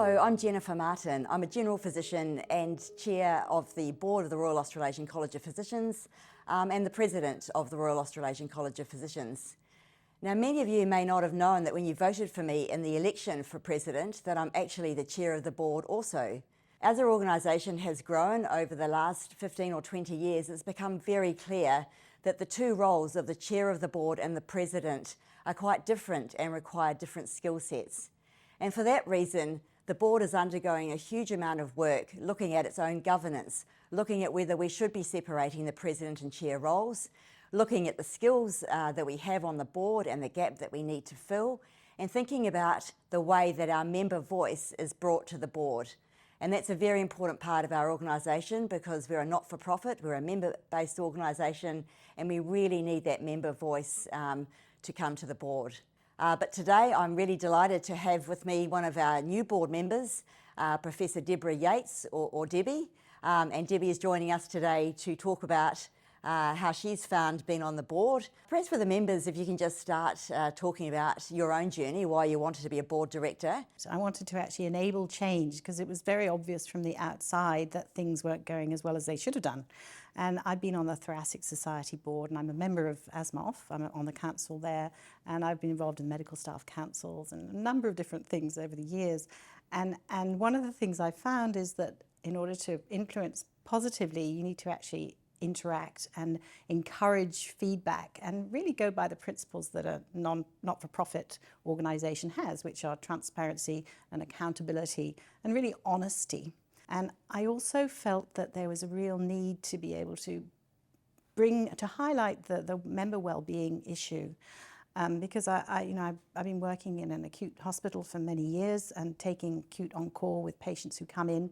Hello, I'm Jennifer Martin. I'm a general physician and chair of the board of the Royal Australasian College of Physicians and the president of the Royal Australasian College of Physicians. Now, many of you may not have known that when you voted for me in the election for president, that I'm actually the chair of the board also. As our organisation has grown over the last 15 or 20 years, it's become very clear that the two roles of the chair of the board and the president are quite different and require different skill sets. And for that reason, the board is undergoing a huge amount of work looking at its own governance, looking at whether we should be separating the president and chair roles, looking at the skills that we have on the board and the gap that we need to fill, and thinking about the way that our member voice is brought to the board. And that's a very important part of our organisation because we're a not-for-profit, we're a member-based organisation, and we really need that member voice to come to the board. But today I'm really delighted to have with me one of our new board members, Professor Deborah Yates, or Debbie. And Debbie is joining us today to talk about how she's found being on the board. Perhaps for the members, if you can just start talking about your own journey, why you wanted to be a board director. So I wanted to actually enable change because it was very obvious from the outside that things weren't going as well as they should have done. And I've been on the Thoracic Society board and I'm a member of ASMOF, I'm on the council there, and I've been involved in medical staff councils and a number of different things over the years. And one of the things I found is that in order to influence positively, you need to actually interact and encourage feedback and really go by the principles that a not-for-profit organisation has, which are transparency and accountability and really honesty. And I also felt that there was a real need to be able to highlight the member well-being issue. Because I've been working in an acute hospital for many years and taking acute on-call with patients who come in.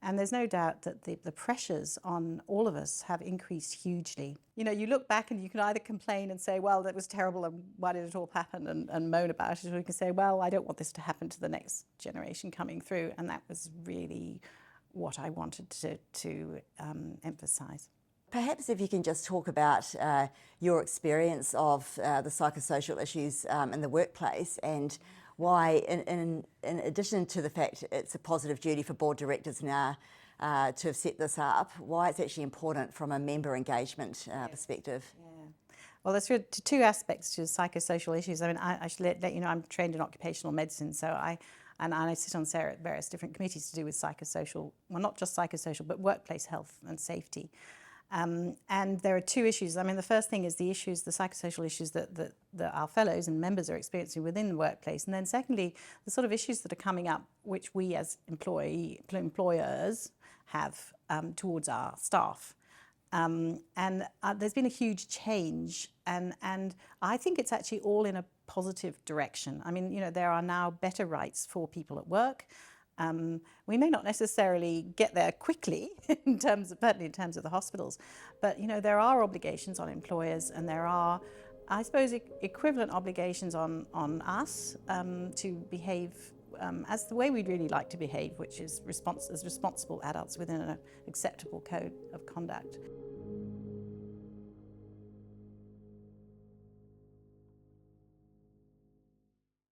And there's no doubt that the pressures on all of us have increased hugely. You know, you look back and you can either complain and say, well, that was terrible and why did it all happen and moan about it, or you can say, well, I don't want this to happen to the next generation coming through. And that was really what I wanted to emphasise. Perhaps if you can just talk about your experience of the psychosocial issues in the workplace and why, in addition to the fact it's a positive duty for board directors now to have set this up, why it's actually important from a member engagement perspective. Yeah. Well, there's two aspects to psychosocial issues. I mean, I should let you know I'm trained in occupational medicine, so I sit on various different committees to do with psychosocial, well, not just psychosocial, but workplace health and safety. And there are two issues. I mean, the first thing is the psychosocial issues that our fellows and members are experiencing within the workplace. And then secondly, the sort of issues that are coming up, which we as employers have towards our staff. And there's been a huge change. And I think it's actually all in a positive direction. I mean, you know, there are now better rights for people at work. We may not necessarily get there quickly certainly in terms of the hospitals, but you know, there are obligations on employers and there are, I suppose, equivalent obligations on us to behave as the way we'd really like to behave, which is as responsible adults within an acceptable code of conduct.